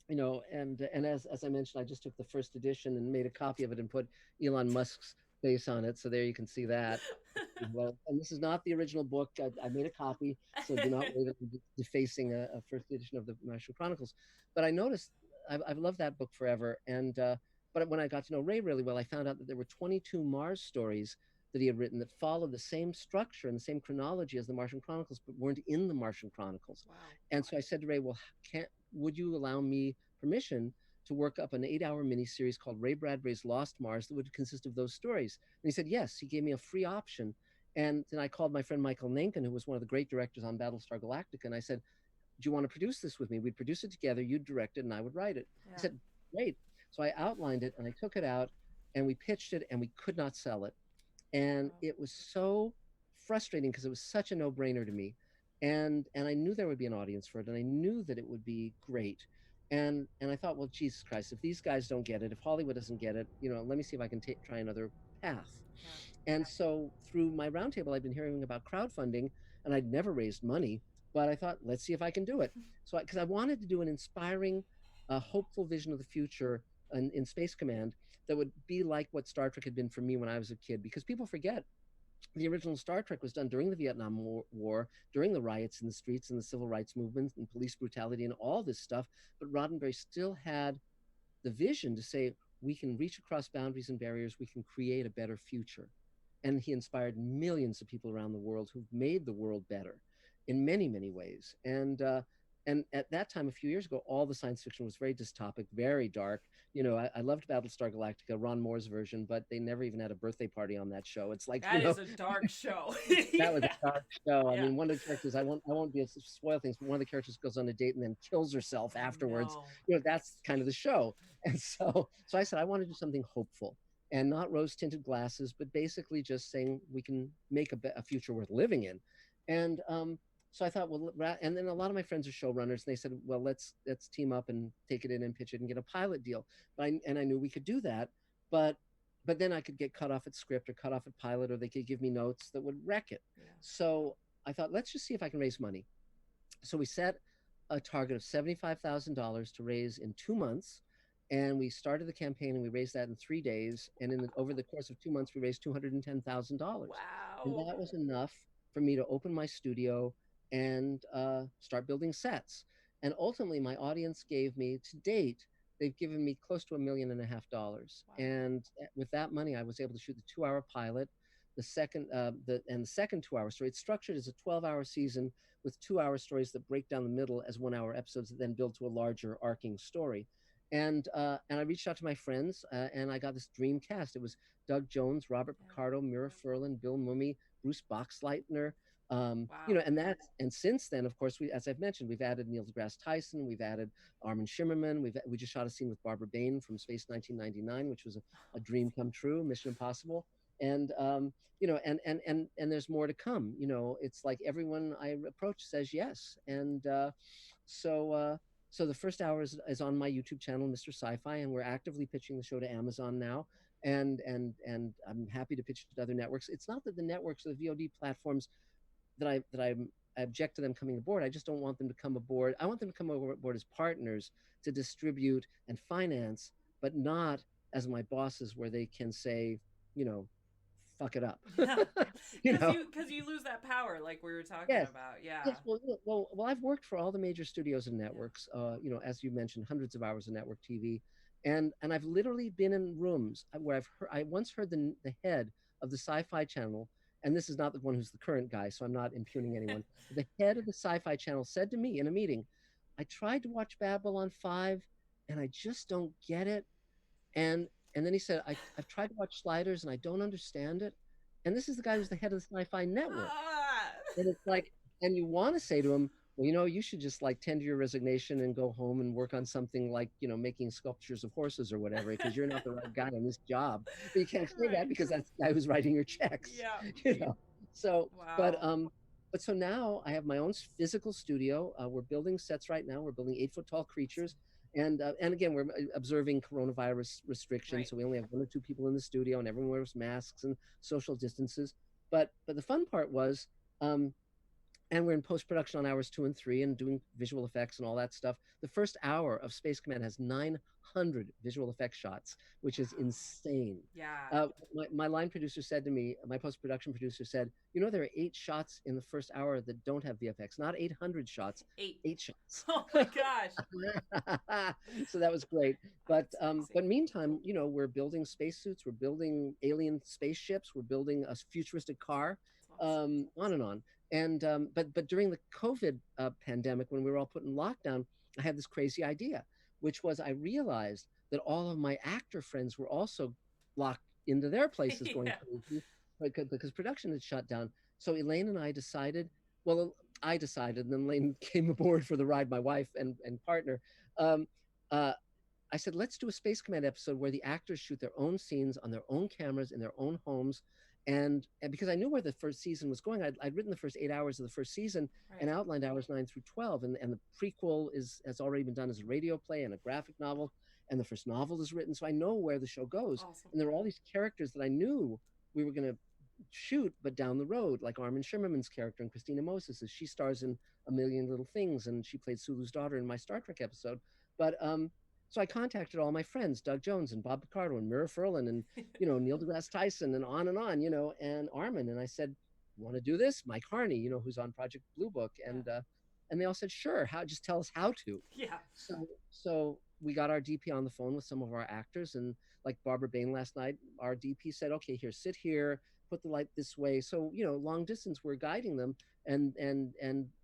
and as I mentioned, I just took the first edition and made a copy of it and put Elon Musk's face on it, so there you can see that. Well, and this is not the original book. I made a copy, so do not worry that I'm defacing a first edition of the Martian Chronicles. But I noticed I've loved that book forever, and but when I got to know Ray really well, I found out that there were 22 Mars stories that he had written that followed the same structure and the same chronology as the Martian Chronicles, but weren't in the Martian Chronicles. Wow. And so I said to Ray, "Well, can't would you allow me permission to work up an 8-hour miniseries called Ray Bradbury's Lost Mars that would consist of those stories?" And he said yes. He gave me a free option. And then I called my friend Michael Nankin, who was one of the great directors on Battlestar Galactica, and I said, "Do you want to produce this with me? We'd produce it together, you'd direct it, and I would write it." He Yeah. said, "Great." So I outlined it and I took it out and we pitched it and we could not sell it. And Wow. it was so frustrating because it was such a no-brainer to me. And I knew there would be an audience for it, and I knew that it would be great. And I thought, well, Jesus Christ, if these guys don't get it, if Hollywood doesn't get it, let me see if I can try another path. Yeah. And so through my roundtable, I've been hearing about crowdfunding, and I'd never raised money, but I thought, let's see if I can do it. So, because I wanted to do an inspiring, hopeful vision of the future in Space Command that would be like what Star Trek had been for me when I was a kid. Because people forget the original Star Trek was done during the Vietnam War, during the riots in the streets and the civil rights movement and police brutality and all this stuff. But Roddenberry still had the vision to say we can reach across boundaries and barriers, we can create a better future. And he inspired millions of people around the world who've made the world better in many, many ways. And at that time, a few years ago, all the science fiction was very dystopic, very dark. I loved Battlestar Galactica, Ron Moore's version, but they never even had a birthday party on that show. It's like, That is a dark show. that was Yeah. a dark show. I Yeah. mean, one of the characters, I won't be able to spoil things, but one of the characters goes on a date and then kills herself Oh afterwards. no. That's kind of the show. And so I said, I want to do something hopeful and not rose tinted glasses, but basically just saying we can make a future worth living in. And so I thought, well, and then a lot of my friends are showrunners, and they said, well, let's team up and take it in and pitch it and get a pilot deal. And I knew we could do that, but then I could get cut off at script or cut off at pilot, or they could give me notes that would wreck it. Yeah. So I thought, let's just see if I can raise money. So we set a target of $75,000 to raise in 2 months. And we started the campaign and we raised that in 3 days. And over the course of 2 months, we raised $210,000. And Wow. that was enough for me to open my studio and start building sets. And ultimately, my audience gave me, to date, they've given me close to $1.5 million. Wow. And with that money, I was able to shoot the 2-hour pilot, the second 2-hour story. It's structured as a 12-hour season with 2-hour stories that break down the middle as 1-hour episodes that then build to a larger arcing story. And I reached out to my friends, and I got this dream cast. It was Doug Jones, Robert Yeah. Picardo, Mira Furlan, Bill Mumy, Bruce Boxleitner. Wow. And since then, of course, as I've mentioned, we've added Neil deGrasse Tyson, we've added Armin Shimmerman, we just shot a scene with Barbara Bain from Space 1999, which was a dream come true, Mission Impossible. And and there's more to come. It's like everyone I approach says yes. And so the first hour is on my YouTube channel, Mr. Sci-Fi, and we're actively pitching the show to Amazon now. And I'm happy to pitch it to other networks. It's not that the networks or the VOD platforms I object to them coming aboard. I just don't want them to come aboard. I want them to come aboard as partners to distribute and finance, but not as my bosses where they can say, you know, fuck it up. Yeah. You Because know, you lose that power, like we were talking yes. about. Yeah. Yes, well, I've worked for all the major studios and Yeah. networks. As you mentioned, hundreds of hours of network TV, and I've literally been in rooms where I once heard the head of the Sci-Fi Channel, and this is not the one who's the current guy, so I'm not impugning anyone. The head of the Sci-Fi Channel said to me in a meeting, "I tried to watch Babylon 5, and I just don't get it." And then he said, I've tried to watch Sliders, and I don't understand it. And this is the guy who's the head of the Sci-Fi Network. Ah. And it's like, and you want to say to him, well, you should just like tender your resignation and go home and work on something like, making sculptures of horses or whatever, because you're not the right guy in this job. But you can't say that Right. because that's the guy who's writing your checks, Yeah. you know. So, but Wow. so now I have my own physical studio. We're building sets right now. We're building 8 foot tall creatures. And again, we're observing coronavirus restrictions, Right. so we only have 1 or 2 people in the studio, and everyone wears masks and social distances. But the fun part was, um, and we're in post production on hours 2 and 3 and doing visual effects and all that stuff. The first hour of Space Command has 900 visual effects shots, which is Wow. insane. Yeah. My line producer said to me, my post production producer said, there are 8 shots in the first hour that don't have VFX, not 800 shots, 8. 8 shots. Oh my gosh. So that was great. But That's um, amazing. but meantime, we're building spacesuits, we're building alien spaceships, we're building a futuristic car, That's awesome. on and on. But during the COVID pandemic, when we were all put in lockdown, I had this crazy idea, which was I realized that all of my actor friends were also locked into their places going Yeah. crazy because production had shut down. So Elaine and I decided, well, I decided, and then Elaine came aboard for the ride, my wife and partner. Um, uh, I said, let's do a Space Command episode where the actors shoot their own scenes on their own cameras in their own homes. And because I knew where the first season was going, I'd written the first 8 hours of the first season and Right. outlined hours 9 through 12. And the prequel has already been done as a radio play and a graphic novel. And the first novel is written. So I know where the show goes. Awesome. And there were all these characters that I knew we were going to shoot, but down the road, like Armin Shimmerman's character and Christina Moses, as she stars in A Million Little Things, and she played Sulu's daughter in my Star Trek episode. But so I contacted all my friends, Doug Jones and Bob Picardo and Mira Furlan and Neil deGrasse Tyson and on, and Armin. And I said, "Want to do this?" Mike Harney, who's on Project Blue Book, Yeah. and they all said, "Sure. How? Just tell us how to." Yeah. So we got our DP on the phone with some of our actors, and like Barbara Bain last night, our DP said, "Okay, here, sit here, put the light this way." So long distance, we're guiding them, and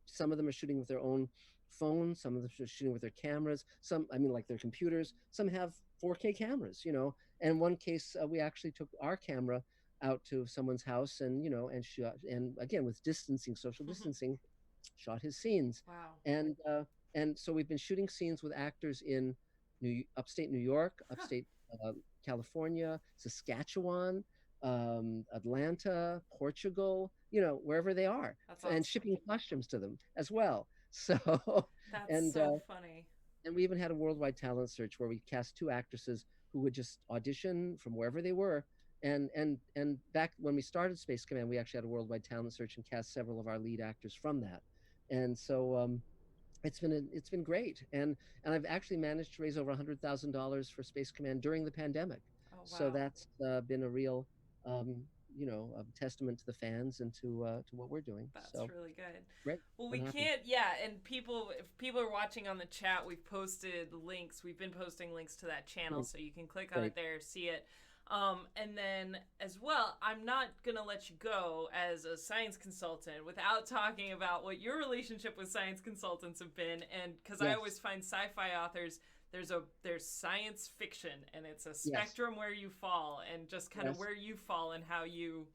some of them are shooting with their own phones, some of them are shooting with their cameras, some, I mean, like their computers, some have 4K cameras, and in one case, we actually took our camera out to someone's house and shot, and again with distancing, social distancing, shot his scenes. Wow. And so we've been shooting scenes with actors in upstate New York, Huh. upstate California, Saskatchewan, Atlanta, Portugal, wherever they are, That's and awesome. shipping costumes to them as well. So, That's and so funny. and we even had a worldwide talent search where we cast 2 actresses who would just audition from wherever they were. And back when we started Space Command, we actually had a worldwide talent search and cast several of our lead actors from that. And so it's been great, and I've actually managed to raise over $100,000 for Space Command during the pandemic. Oh So wow. that's been a real um, testament to the fans and to what we're doing. That's So really good. great, Well, we I'm happy. can't, yeah, and if people are watching on the chat, we've posted links. We've been posting links to that channel, Great, so you can click on great. it there, see it. And then as well, I'm not gonna let you go as a science consultant without talking about what your relationship with science consultants have been, and because I always Yes, find sci-fi authors. There's science fiction, and it's a yes, spectrum where you fall, and just kind of yes, where you fall and how you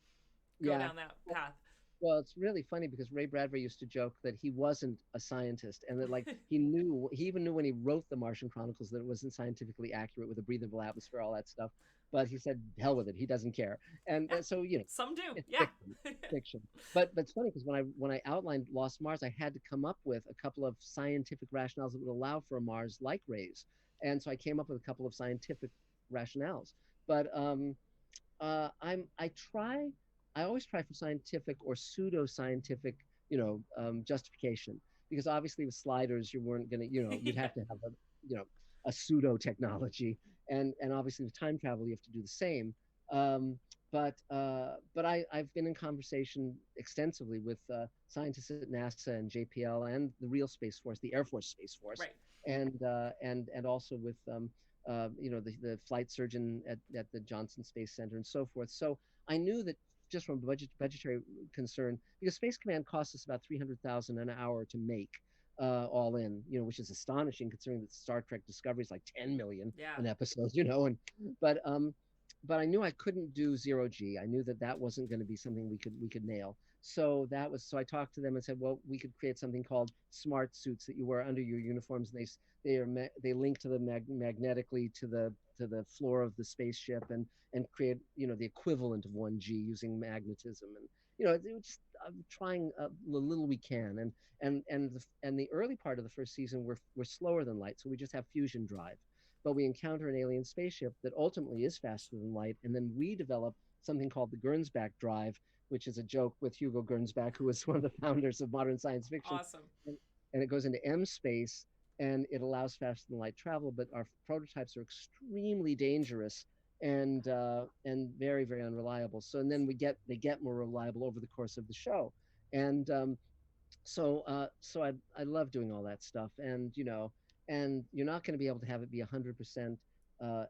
go yeah. down that path. Well, it's really funny because Ray Bradbury used to joke that he wasn't a scientist, and that like he even knew when he wrote the Martian Chronicles that it wasn't scientifically accurate with a breathable atmosphere, all that stuff. But he said, "Hell with it, he doesn't care." And Yeah, so some do. it's Yeah. fiction, fiction. But it's funny because when I outlined Lost Mars, I had to come up with a couple of scientific rationales that would allow for a Mars like Ray's, and so I came up with a couple of scientific rationales. But I always try for scientific or pseudo-scientific, justification, because obviously with sliders you weren't gonna, you'd Yeah. have to have a pseudo technology, and obviously with time travel you have to do the same. Um, but I've been in conversation extensively with scientists at NASA and JPL and the real Space Force, the Air Force Space Force, Right. and also with the flight surgeon at the Johnson Space Center and so forth. So I knew that just from a budgetary concern, because Space Command costs us about 300,000 an hour to make, all in, which is astonishing considering that Star Trek Discovery is like 10 million Yeah. an episode, and but um, but I knew I couldn't do zero G. I knew that that wasn't going to be something we could nail. So I talked to them and said, well, we could create something called smart suits that you wear under your uniforms, and they link to the magnetically to the floor of the spaceship, and create the equivalent of 1G using magnetism, and it was just trying the little we can, and the early part of the first season we're slower than light, so we just have fusion drive, but we encounter an alien spaceship that ultimately is faster than light, and then we develop something called the Gernsback drive, which is a joke with Hugo Gernsback, who was one of the founders of modern science fiction. Awesome. And it goes into M space, and it allows faster than light travel, but our prototypes are extremely dangerous and very, very unreliable. So and then they get more reliable over the course of the show. And so I love doing all that stuff, and you're not going to be able to have it be 100%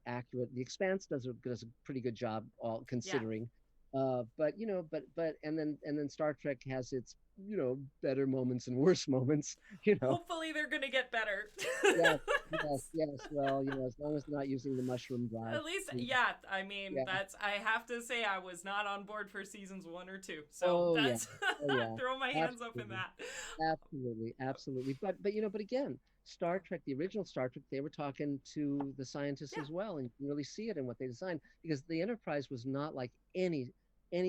accurate. The Expanse does a pretty good job, all Yeah. considering, but and then Star Trek has its better moments and worse moments. Hopefully they're gonna get better. Yes, yes, yes. Well, as long as they're not using the mushroom drive. At least, yeah. I mean, Yeah. that's. I have to say, I was not on board for seasons 1 or 2, so Oh yeah. that's Oh yeah. throw my hands up in Absolutely. that. Absolutely, absolutely. But again, Star Trek, the original Star Trek, they were talking to the scientists Yeah. as well, and you can really see it in what they designed, because the Enterprise was not like any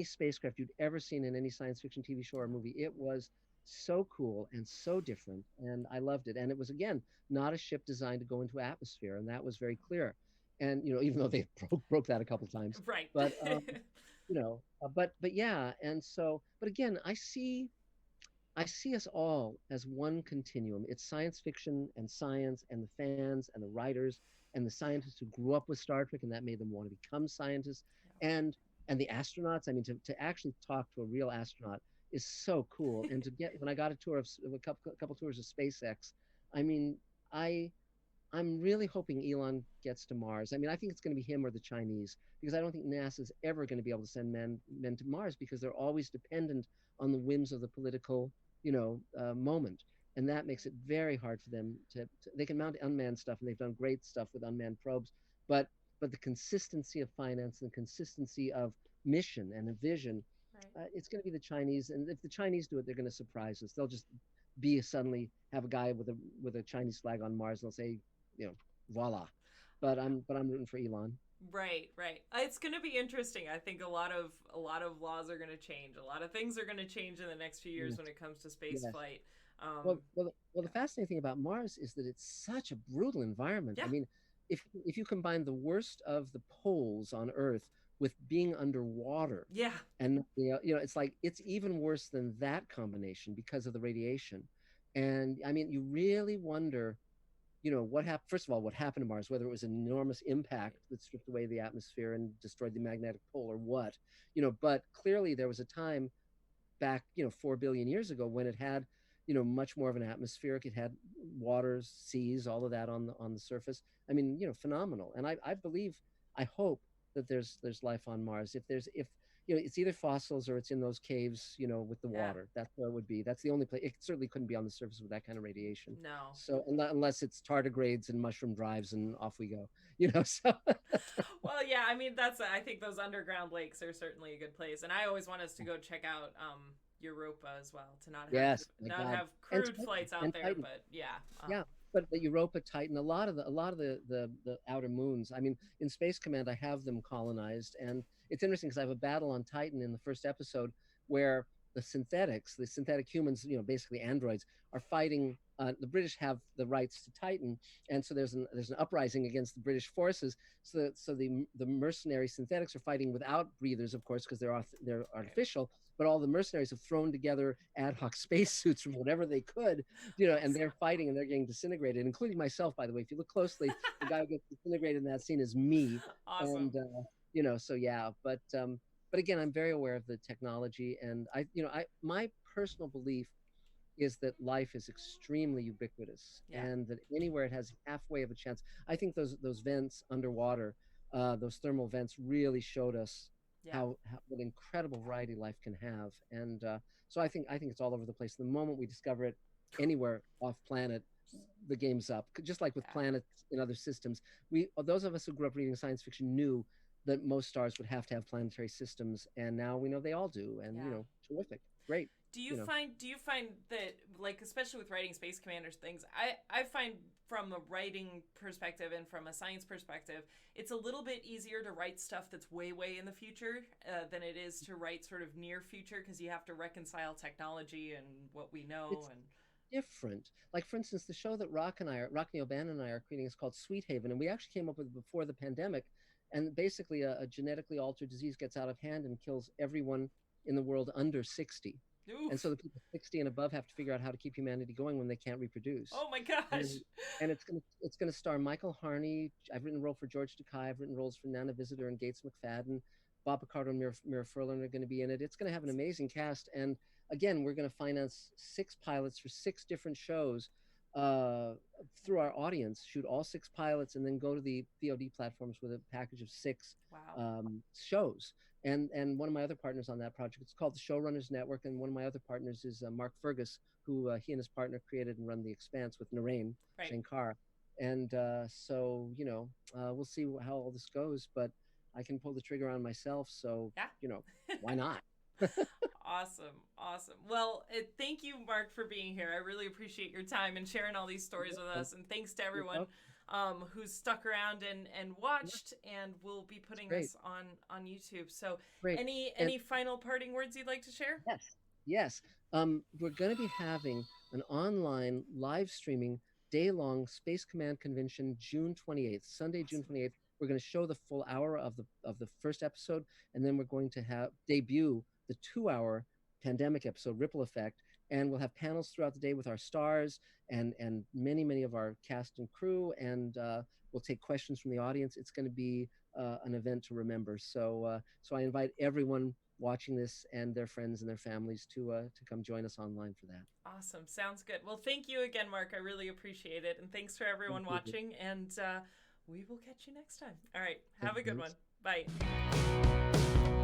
spacecraft you'd ever seen in any science fiction TV show or movie. It was so cool and so different, and I loved it. And it was, again, not a ship designed to go into atmosphere, and that was very clear. And even though they broke that a couple times, Right. but but yeah, and so, but again, I see us all as one continuum. It's science fiction and science, and the fans and the writers and the scientists who grew up with Star Trek, and that made them want to become scientists, and and the astronauts. I mean, to actually talk to a real astronaut is so cool. And to get when I got a tour of a couple tours of SpaceX, I mean, I I'm really hoping Elon gets to Mars. I mean, I think it's going to be him or the Chinese, because I don't think NASA's ever going to be able to send men to Mars, because they're always dependent on the whims of the political, moment, and that makes it very hard for them to. They can mount unmanned stuff, and they've done great stuff with unmanned probes, but the consistency of finance and consistency of mission and a vision, Right. it's going to be the Chinese. And if the Chinese do it, they're going to surprise us. They'll just be suddenly have a guy with a Chinese flag on Mars, and they'll say, voila. But I'm rooting for Elon. Right, right. It's going to be interesting. I think a lot of laws are going to change. A lot of things are going to change in the next few years Yes, when it comes to space yes. flight. Well, the Yeah. fascinating thing about Mars is that it's such a brutal environment. I Yeah. mean, if you combine the worst of the poles on Earth with being underwater, Yeah. and it's like it's even worse than that combination because of the radiation. And I mean, you really wonder, what happened. First of all, what happened to Mars, whether it was an enormous impact that stripped away the atmosphere and destroyed the magnetic pole, or what. But clearly there was a time back, 4 billion years ago, when it had, much more of an atmospheric. It had waters, seas, all of that on the surface. I mean, phenomenal. And I believe, I hope that there's life on Mars. If it's either fossils or it's in those caves, with the Yeah. water. That's where it would be. That's the only place. It certainly couldn't be on the surface with that kind of radiation. No. So unless it's tardigrades and mushroom drives, and off we go. So Well, yeah, I mean I think those underground lakes are certainly a good place, and I always want us to go check out Europa as well, to not have yes, my not God. have And crude Titan, flights out and there, Titan. but yeah. Yeah, but Europa, Titan, a lot of the outer moons. I mean, in Space Command, I have them colonized, and it's interesting because I have a battle on Titan in the first episode where the synthetics, the synthetic humans, basically androids, are fighting. The British have the rights to Titan, and so there's an uprising against the British forces. So the mercenary synthetics are fighting without breathers, of course, because they're Right. artificial. But all the mercenaries have thrown together ad hoc spacesuits from whatever they could, and they're Awesome. fighting and they're getting disintegrated, including myself, by the way. If you look closely, the guy who gets disintegrated in that scene is me, Awesome. and so yeah. But again, I'm very aware of the technology, and my personal belief is that life is extremely ubiquitous, Yeah. and that anywhere it has halfway of a chance. I think those vents underwater, those thermal vents, really showed us Yeah. how what incredible variety life can have. And so I think it's all over the place. The moment we discover it anywhere off planet, the game's up. Just like with Yeah. planets in other systems, those of us who grew up reading science fiction knew that most stars would have to have planetary systems, and now we know they all do. And Yeah. terrific, great. Do you You know, find that, like, especially with writing Space Commanders things, I find from a writing perspective and from a science perspective, it's a little bit easier to write stuff that's way in the future than it is to write sort of near future, because you have to reconcile technology and what we know. it's And different. Like for instance, the show that Rockney O'Bannon and I are creating is called Sweet Haven, and we actually came up with it before the pandemic. And basically, a genetically altered disease gets out of hand and kills everyone in the world under 60. And so oof. the people 60 and above have to figure out how to keep humanity going when they can't reproduce. Oh my gosh. And and it's gonna star Michael Harney. I've written a role for George Takei. I've written roles for Nana Visitor and Gates McFadden. Bob Picardo and Mira Furlan are going to be in it. It's going to have an amazing cast. And again, we're going to finance 6 pilots for 6 different shows uh, through our audience, shoot all 6 pilots, and then go to the VOD platforms with a package of 6 Wow. shows. And one of my other partners on that project, it's called the Showrunners Network. And one of my other partners is Mark Fergus, who he and his partner created and run The Expanse with Narain Right. Shankar. And so, we'll see how all this goes, but I can pull the trigger on myself. So, Yeah. why not? Awesome. Awesome. Well, thank you, Mark, for being here. I really appreciate your time and sharing all these stories with us. And thanks to You're everyone welcome. who's stuck around and Yeah, watched. And we'll be it's putting great. this on YouTube. So, Great. And any final parting words you'd like to share? yes, yes. We're going to be having an online live streaming day-long Space Command convention June 28th, Sunday, June Awesome. 28th. We're going to show the full hour of the first episode, and then we're going to have debut the 2-hour pandemic episode, Ripple Effect, and we'll have panels throughout the day with our stars and many of our cast and crew, and we'll take questions from the audience. It's going to be an event to remember. So I invite everyone watching this and their friends and their families to come join us online for that. Awesome. Sounds good. Well, thank you again, Mark. I really appreciate it. And thanks for Thank everyone you. watching. And we will catch you next time. All right. Thank Have a you very good one. much. Bye.